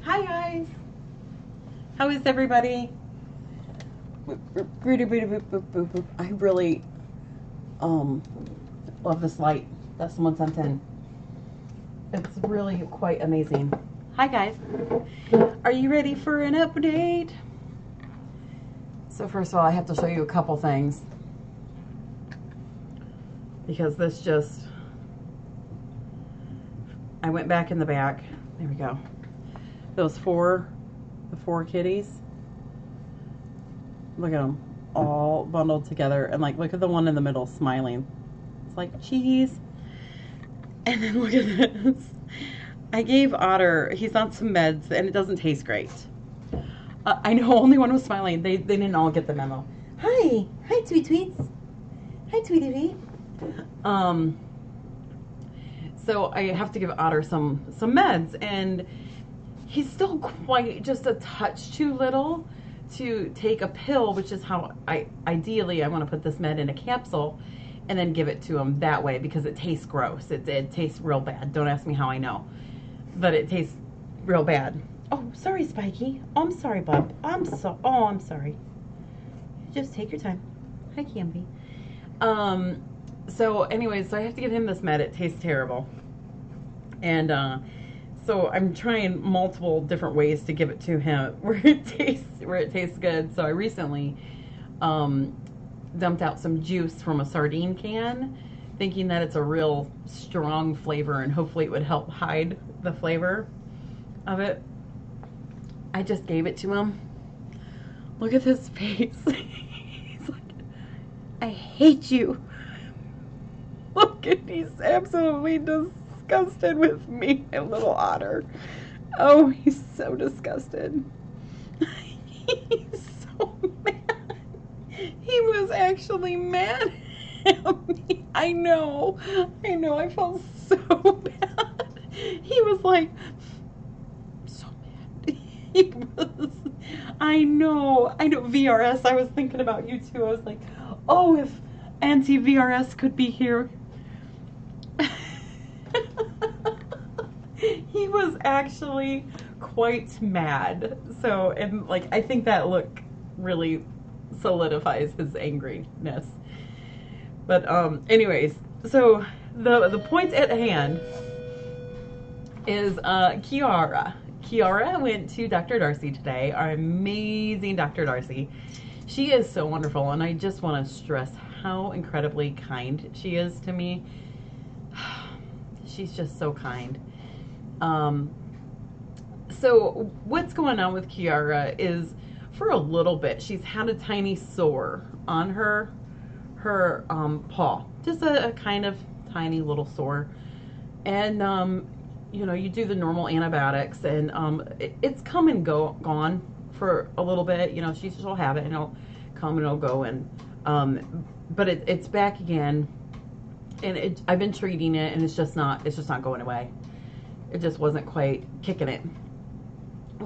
Hi guys. How is everybody? I really love this light that someone sent in. It's really quite amazing. Hi guys. Are you ready for an update? So first of all, I have to show you a couple things because this just, I went back in the back. There we go. The four kitties. Look at them all bundled together, and like look at the one in the middle smiling. It's like cheese. And then look at this. I gave Otter, he's on some meds and it doesn't taste great. I know only one was smiling. They didn't all get the memo. Hi sweet tweets. Hi tweety tweet. So I have to give Otter some meds, and he's still quite just a touch too little to take a pill, which is how ideally I want to put this med in a capsule and then give it to him that way, because it tastes gross. It tastes real bad. Don't ask me how I know, but it tastes real bad. Oh, sorry, Spiky. Oh, I'm sorry, bub. I'm sorry. Just take your time. Hi, Campy. So anyways, so I have to give him this med. It tastes terrible. And so I'm trying multiple different ways to give it to him where it tastes good. So I recently dumped out some juice from a sardine can, thinking that it's a real strong flavor and hopefully it would help hide the flavor of it. I just gave it to him. Look at his face. He's like, I hate you. Look at, he's absolutely disgusted with me, my little Otter. Oh, he's so disgusted. He's so mad. He was actually mad at me. I know. I felt so bad. He was like, so mad. He was, I know. VRS, I was thinking about you too. I was like, oh, if Auntie VRS could be here. He was actually quite mad. So, and like, I think that look really solidifies his angriness. But anyways, so the point at hand is Kiara. Kiara went to Dr. Darcy today, our amazing Dr. Darcy. She is so wonderful, and I just want to stress how incredibly kind she is to me. She's just so kind. So what's going on with Kiara is, for a little bit, she's had a tiny sore on her paw, just a kind of tiny little sore, and you know, you do the normal antibiotics, and it's come and gone for a little bit. You know, she'll have it and it'll come and it'll go, and but it's back again, and I've been treating it, and it's just not going away. It just wasn't quite kicking it.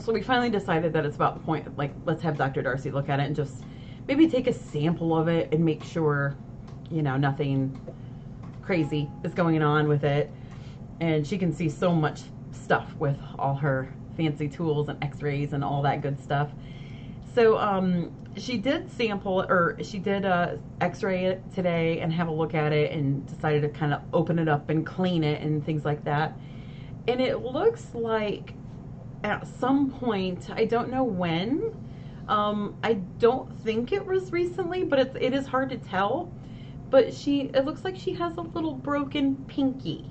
So we finally decided that it's about the point, like, let's have Dr. Darcy look at it and just maybe take a sample of it and make sure, you know, nothing crazy is going on with it. And she can see so much stuff with all her fancy tools and x-rays and all that good stuff. So she did x-ray it today and have a look at it, and decided to kind of open it up and clean it and things like that. And it looks like at some point, I don't know when, I don't think it was recently, but it is hard to tell. But it looks like she has a little broken pinky.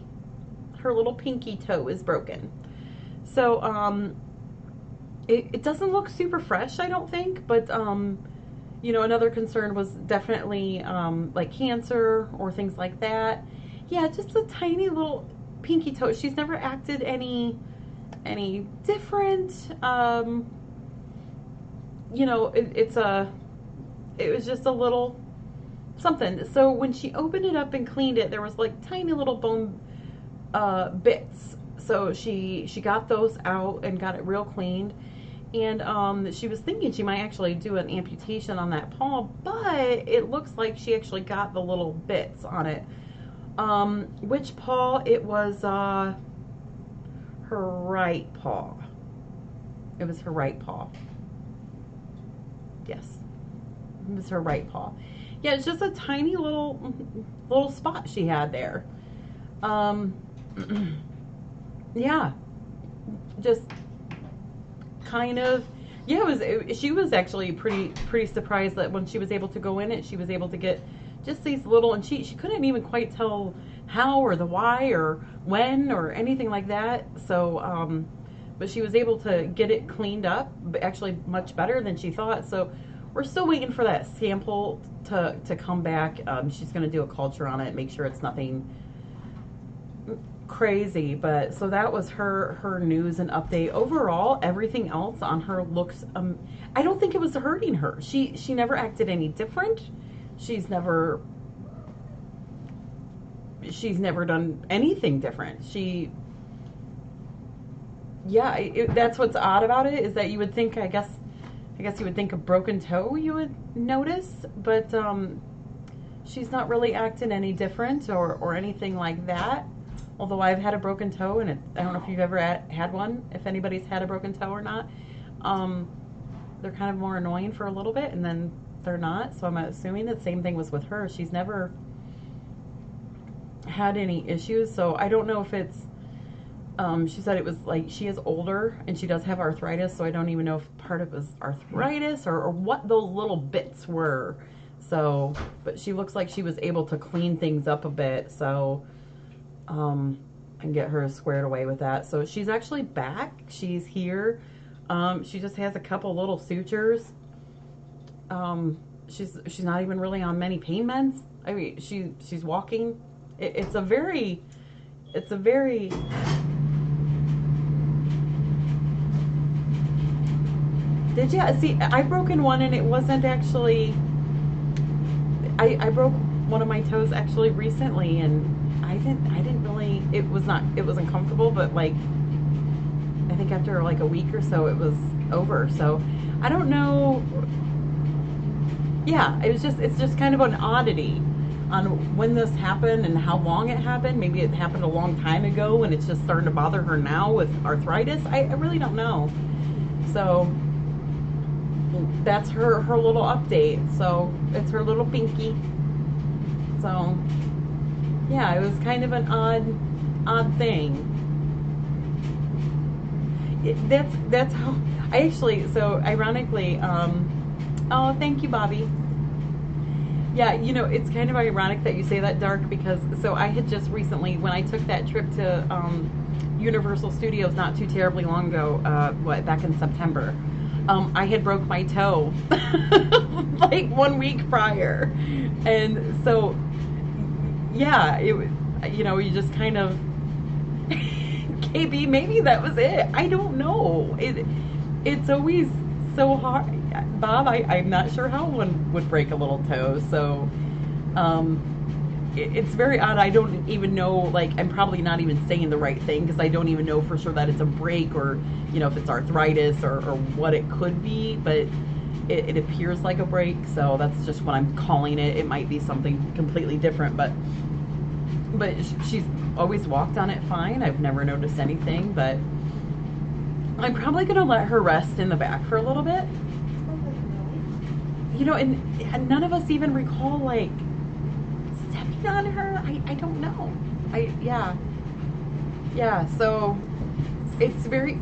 Her little pinky toe is broken. So it doesn't look super fresh, I don't think, but you know, another concern was definitely like cancer or things like that. Yeah, just a tiny little pinky toe. She's never acted any different. You know, it was just a little something. So when she opened it up and cleaned it, there was like tiny little bone bits. So she got those out and got it real cleaned. And she was thinking she might actually do an amputation on that paw, but it looks like she actually got the little bits on it. Which paw? It was her right paw. It was her right paw. Yes, it was her right paw. Yeah, it's just a tiny little spot she had there. Um, yeah, just kind of. Yeah, she was actually pretty surprised that when she was able to go in it, she was able to get just these little, and she couldn't even quite tell how or the why or when or anything like that. So, but she was able to get it cleaned up, actually much better than she thought. So we're still waiting for that sample to come back. She's going to do a culture on it, make sure it's nothing crazy. But so that was her news and update. Overall, everything else on her looks, I don't think it was hurting her. She never acted any different. She's never done anything different. That's what's odd about it, is that you would think, I guess you would think a broken toe you would notice, but she's not really acting any different or anything like that. Although I've had a broken toe, and I don't know if you've ever had one, if anybody's had a broken toe or not. They're kind of more annoying for a little bit, and then they're not. So I'm assuming the same thing was with her. She's never had any issues. So I don't know if it's, she said it was like, she is older and she does have arthritis. So I don't even know if part of it was arthritis or what those little bits were. So, but she looks like she was able to clean things up a bit. So, and get her squared away with that. So she's actually back. She's here. She just has a couple little sutures. She's not even really on many pain meds. I mean, she's walking. It's a very. Did you see? I broken one, and it wasn't actually. I broke one of my toes actually recently, and I didn't really. It wasn't comfortable, but like, I think after like a week or so, it was over. So I don't know. Yeah, it's just kind of an oddity on when this happened and how long it happened. Maybe it happened a long time ago and it's just starting to bother her now with arthritis. I really don't know. So that's her little update. So it's her little pinky. So yeah, it was kind of an odd thing. That's how I actually, so ironically, oh, thank you, Bobby. Yeah, you know, it's kind of ironic that you say that, Dark, because so I had just recently, when I took that trip to Universal Studios not too terribly long ago, back in September, I had broke my toe like 1 week prior. And so, yeah, it was, you know, you just kind of, KB, maybe that was it. I don't know. It's always so hard. Bob, I'm not sure how one would break a little toe. So it's very odd. I don't even know, like, I'm probably not even saying the right thing because I don't even know for sure that it's a break or, you know, if it's arthritis or what it could be. But it appears like a break. So that's just what I'm calling it. It might be something completely different. But she's always walked on it fine. I've never noticed anything, but I'm probably going to let her rest in the back for a little bit. You know, and none of us even recall, like, stepping on her. I don't know. Yeah, so it's very...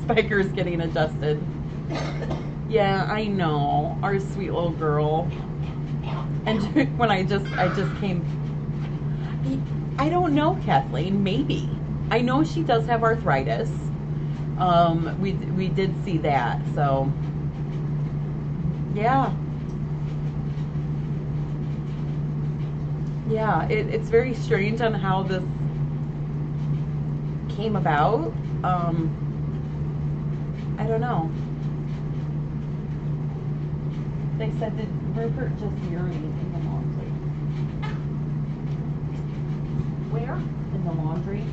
Spiker's getting adjusted. Yeah, I know. Our sweet little girl. And when I just came, I don't know, Kathleen, maybe. I know she does have arthritis. We did see that, so yeah. Yeah, it's very strange on how this came about. I don't know. They said, did Rupert just urinate in the laundry? Where? In the laundry.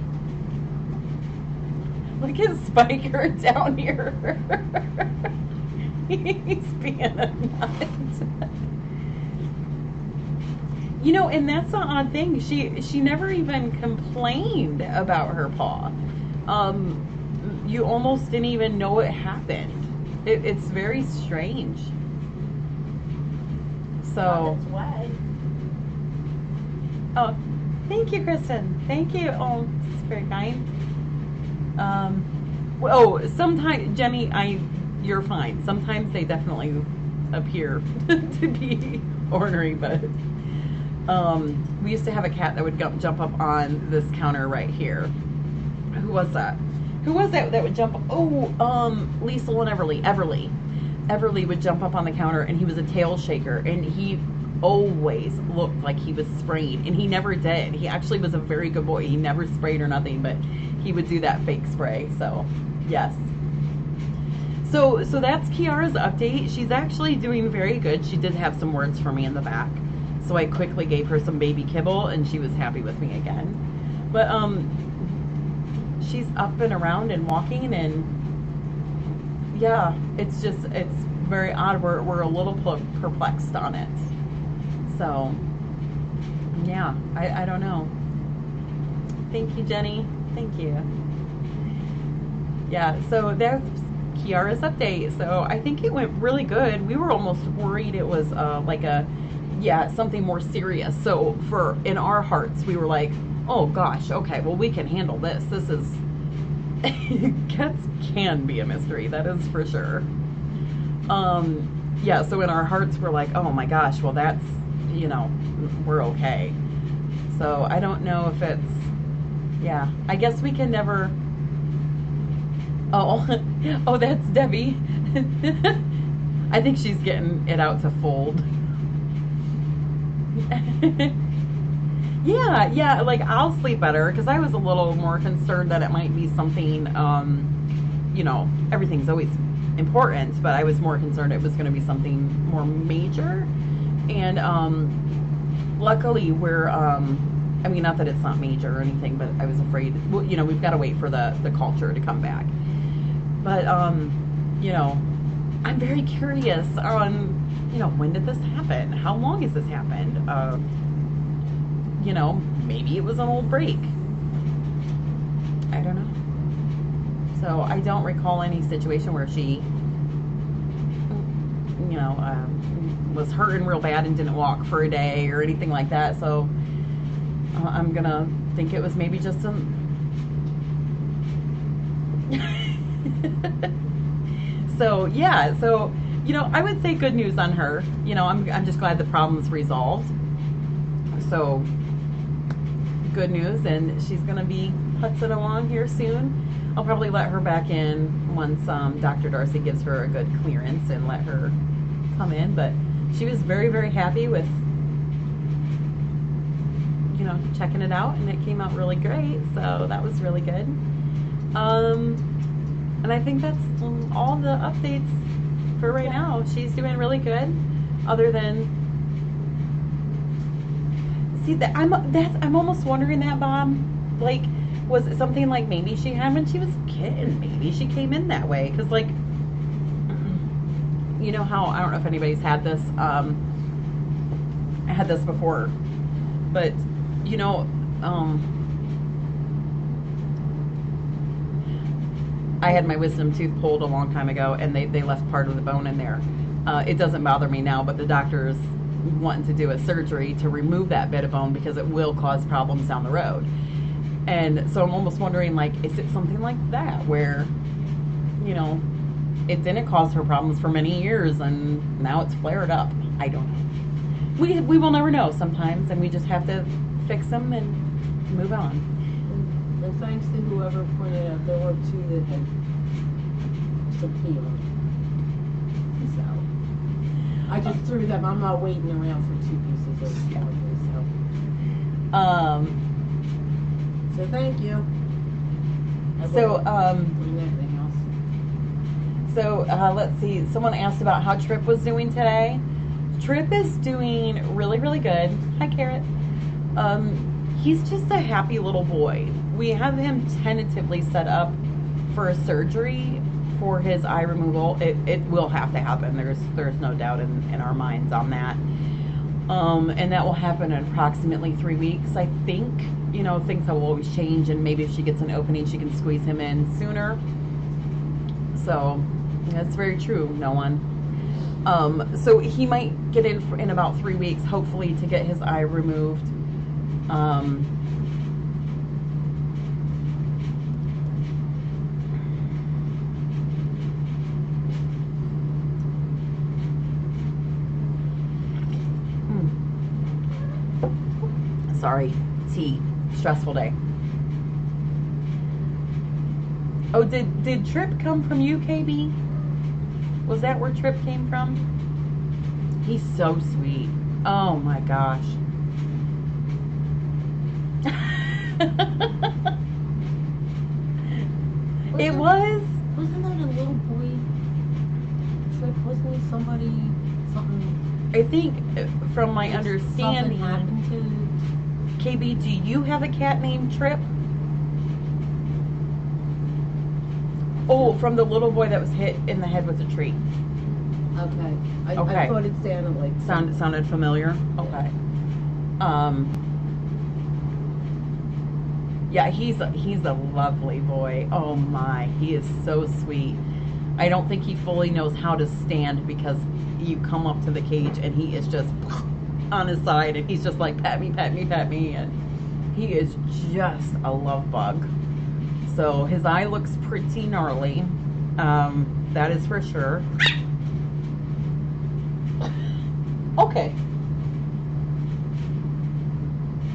Look at Spiker down here. He's being a nut. You know, and that's the odd thing. She never even complained about her paw. You almost didn't even know it happened. It's very strange. So. That's why. Oh, thank you, Kristen. Thank you. Oh, it's very kind. Sometimes, Jenny, you're fine. Sometimes they definitely appear to be ornery, but we used to have a cat that would jump up on this counter right here. Who was that? Who was that would jump? Lisa and Everly would jump up on the counter, and he was a tail shaker, and he always looked like he was spraying, and he never did. He actually was a very good boy. He never sprayed or nothing, but he would do that fake spray. So yes. So that's Kiara's update. She's actually doing very good. She did have some words for me in the back, so I quickly gave her some baby kibble, and she was happy with me again. But she's up and around and walking, and yeah, it's very odd. We're a little perplexed on it. So yeah, I don't know. Thank you, Jenny. Thank you. Yeah, so that's Kiara's update. So I think it went really good. We were almost worried it was something more serious. So in our hearts, we were like, oh gosh, okay, well, we can handle this. This is cats can be a mystery, that is for sure. So in our hearts we're like, oh my gosh, well, that's, we're okay. So I don't know if it's, I guess we can never. Oh that's Debbie. I think she's getting it out to fold. Yeah, like I'll sleep better, because I was a little more concerned that it might be something, everything's always important, but I was more concerned it was going to be something more major. And luckily we're, not that it's not major or anything, but I was afraid, we've got to wait for the culture to come back. But, I'm very curious on, when did this happen? How long has this happened? Maybe it was an old break. I don't know. So I don't recall any situation where she, was hurting real bad and didn't walk for a day or anything like that. So I'm gonna think it was maybe just some. So I would say good news on her. I'm just glad the problem's resolved. So good news, and she's gonna be putzing along here soon. I'll probably let her back in once Dr. Darcy gives her a good clearance and let her come in. But she was very, very happy with checking it out, and it came out really great. So that was really good. And I think that's all the updates for right now. She's doing really good. Other than, I'm almost wondering that, Bob. Like, was it something like maybe she had when she was a kitten? Maybe she came in that way, because how, I don't know if anybody's had this. I had this before, but I had my wisdom tooth pulled a long time ago, and they left part of the bone in there. It doesn't bother me now, but the doctor's wanting to do a surgery to remove that bit of bone because it will cause problems down the road. And so I'm almost wondering, like, is it something like that where, it didn't cause her problems for many years and now it's flared up? I don't know. We will never know sometimes, and we just have to fix them and move on. And thanks to whoever pointed out, there were two that had some peeling. So I just threw them. I'm not waiting around for 2 pieces of skeleton. So thank you. Anything else? So let's see. Someone asked about how Tripp was doing today. Tripp is doing really, really good. Hi, Carrot. He's just a happy little boy. We have him tentatively set up for a surgery for his eye removal. It will have to happen. There's no doubt in our minds on that. And that will happen in approximately 3 weeks, I think. You know, things will always change, and maybe if she gets an opening, she can squeeze him in sooner. So that's very true. No one. So he might get in about 3 weeks, hopefully, to get his eye removed. Sorry, tea. Stressful day. Oh, did Tripp come from you, KB? Was that where Tripp came from? He's so sweet. Oh my gosh. It was? Wasn't that a little boy? Tripp, wasn't he something? I think, from my understanding, Something happened to... KB, do you have a cat named Tripp? Oh, from the little boy that was hit in the head with a tree. Okay. I thought it sounded like... Sounded familiar? Okay. Yeah, he's a lovely boy. Oh my, he is so sweet. I don't think he fully knows how to stand, because you come up to the cage and he is just on his side, and he's just like, pat me, pat me, pat me, and he is just a love bug. So his eye looks pretty gnarly. That is for sure. Okay.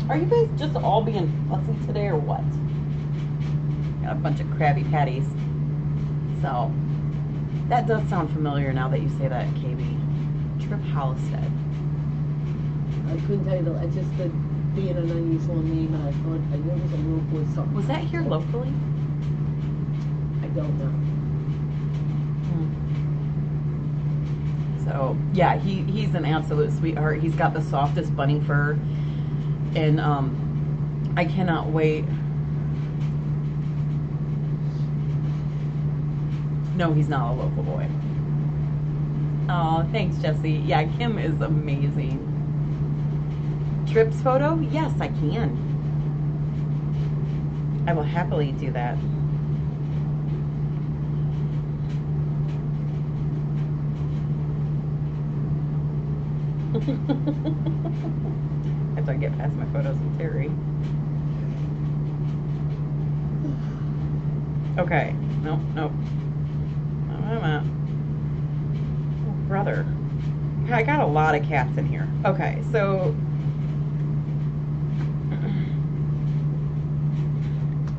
Are you guys just all being fussy today, or what? Got a bunch of Krabby Patties. So, that does sound familiar now that you say that, KB. Tripp Hollistead. I couldn't tell you, just the being an unusual name, and I thought I knew it was a little boy something. Was that here locally? I don't know. So, yeah, he's an absolute sweetheart. He's got the softest bunny fur. And I cannot wait. No, he's not a local boy. Oh, thanks, Jesse. Yeah, Kim is amazing. Tripp's photo? Yes, I can. I will happily do that. After I get past my photos with Terry. Okay. Nope. I'm at. Oh, brother. I got a lot of cats in here. Okay, so.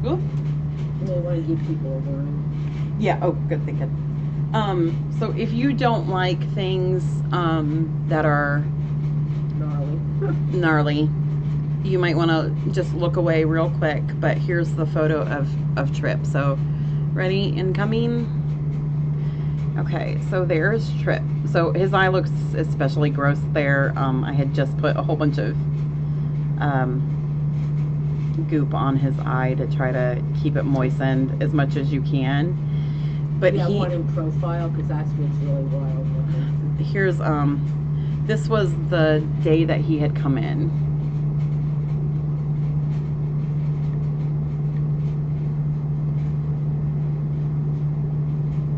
Oop. You may want to give people a warning. Yeah, oh, good thinking. So if you don't like things that are gnarly, you might want to just look away real quick. But here's the photo of Tripp. So, ready? Incoming. Okay, so there's Tripp. So his eye looks especially gross there. I had just put a whole bunch of goop on his eye to try to keep it moistened as much as you can. But yeah, one in profile, because that's what's really wild. Here's this was the day that he had come in.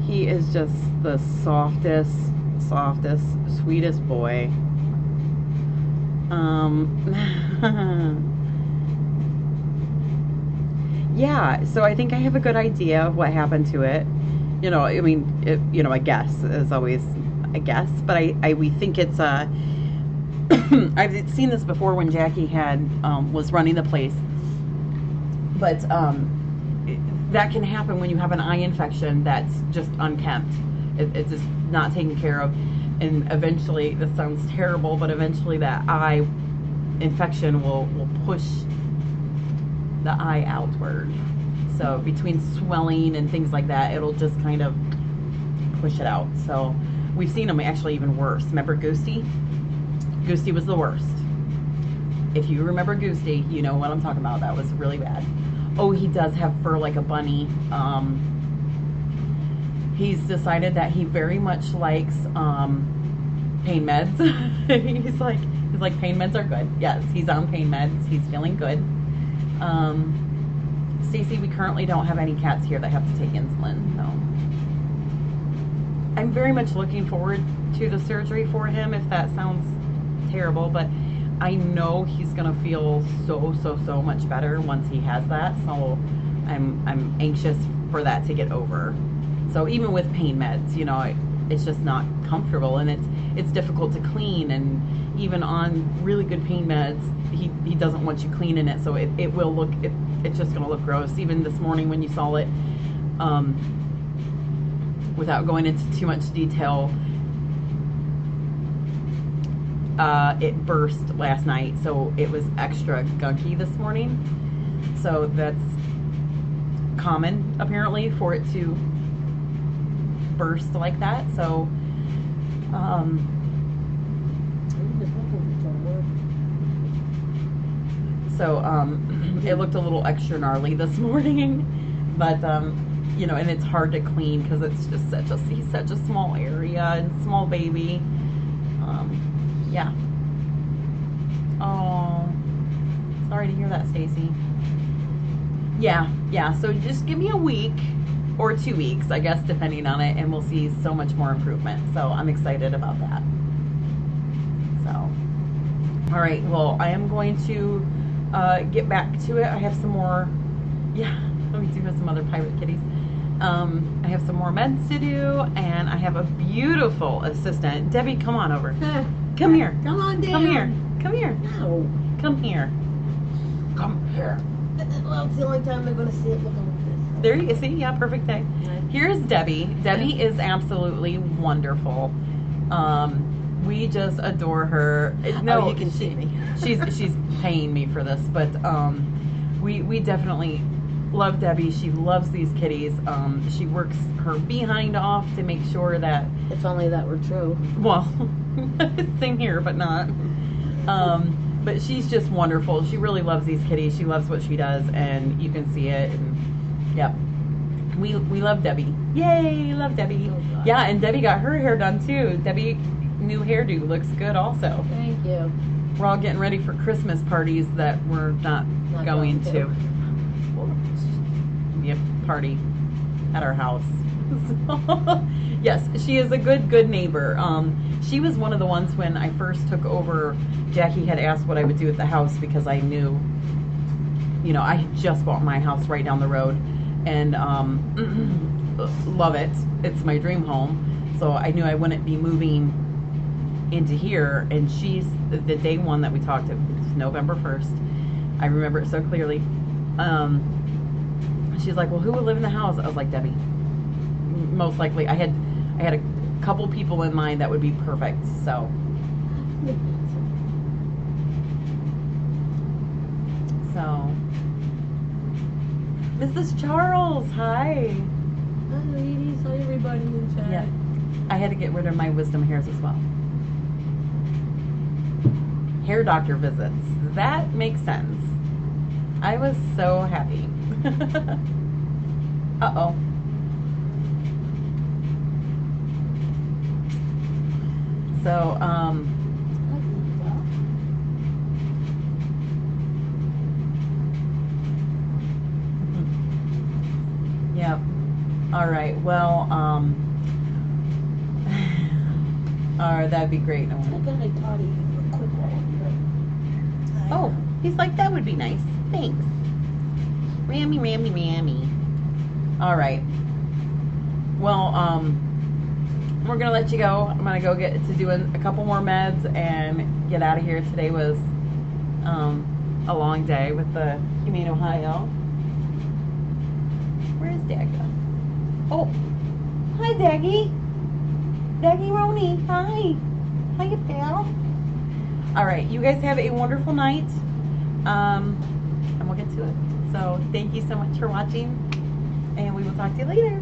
He is just the softest, sweetest boy. Yeah, so I think I have a good idea of what happened to it. You know, I mean, a guess is always a guess, but we think it's a. I've seen this before when Jackie was running the place, but that can happen when you have an eye infection that's just unkempt. It's just not taken care of, and eventually, this sounds terrible, but eventually that eye infection will push the eye outward. So between swelling and things like that, it'll just kind of push it out. So we've seen them actually even worse. Remember Goosey? Goosey was the worst. If you remember Goosey, you know what I'm talking about. That was really bad. Oh, he does have fur like a bunny. He's decided that he very much likes pain meds. He's like, He's like, pain meds are good. Yes, he's on pain meds. He's feeling good. Stacy, we currently don't have any cats here that have to take insulin. No. I'm very much looking forward to the surgery for him, if that sounds terrible, but I know he's gonna feel so much better once he has that. So I'm anxious for that to get over. So even with pain meds, you know, it's just not comfortable, and it's difficult to clean, and even on really good pain meds, he doesn't want you cleaning it, so it will look, it's just gonna look gross. Even this morning when you saw it, without going into too much detail, it burst last night, so it was extra gunky this morning. So that's common apparently for it to burst like that. So it looked a little extra gnarly this morning, but you know, and it's hard to clean because it's just he's such a small area and small baby. Yeah. Oh, sorry to hear that, Stacy. Yeah. So just give me a week or 2 weeks, I guess, depending on it, and we'll see so much more improvement. So I'm excited about that. So, all right. Well, I am going to get back to it. I have some more. Yeah. Let me do some other pirate kitties. I have some more meds to do, and I have a beautiful assistant. Debbie, come on over. Come here. Come on down. Come here. Come here. No. Come here. Come here. Well, it's the only time they're going to see it looking like this. There you see. Yeah, perfect day. Here's Debbie. Debbie is absolutely wonderful. We just adore her. No, you can see me. she's paying me for this, but we definitely love Debbie. She loves these kitties. She works her behind off to make sure that, If only that were true. well, same here, but not. But she's just wonderful. She really loves these kitties. She loves what she does, and you can see it. And yep, we love Debbie. Yay, love Debbie. Oh, yeah, and Debbie got her hair done too. Debbie, new hairdo, looks good also. Thank you. We're all getting ready for Christmas parties that we're not going to. Be a party at our house. So, yes, she is a good neighbor. She was one of the ones when I first took over. Jackie had asked what I would do at the house because I knew, you know, I had just bought my house right down the road, and love it. It's my dream home. So I knew I wouldn't be moving into here. And she's the day one that we talked. It was November 1st. I remember it so clearly. She's like, well, who would live in the house? I was like, Debbie. Most likely. I had a couple people in mind that would be perfect. So Mrs. Charles, hi. Hi, ladies. Hi, everybody in chat. Yeah, I had to get rid of my wisdom hairs as well. Hair doctor visits. That makes sense. I was so happy. Uh-oh. So, yeah. All right. Well, all right, that'd be great. I got a toddy real quick while I'm here. Oh, he's like, that would be nice. Thanks. Rammy. All right. Well, we're gonna let you go. I'm gonna go get to doing a couple more meds and get out of here. Today was a long day with the Humane Ohio. Where's Dagga? Oh, hi, Daggy. Daggy Roni, hi. Hiya, pal. All right, you guys have a wonderful night. And we'll get to it. So thank you so much for watching, and we will talk to you later.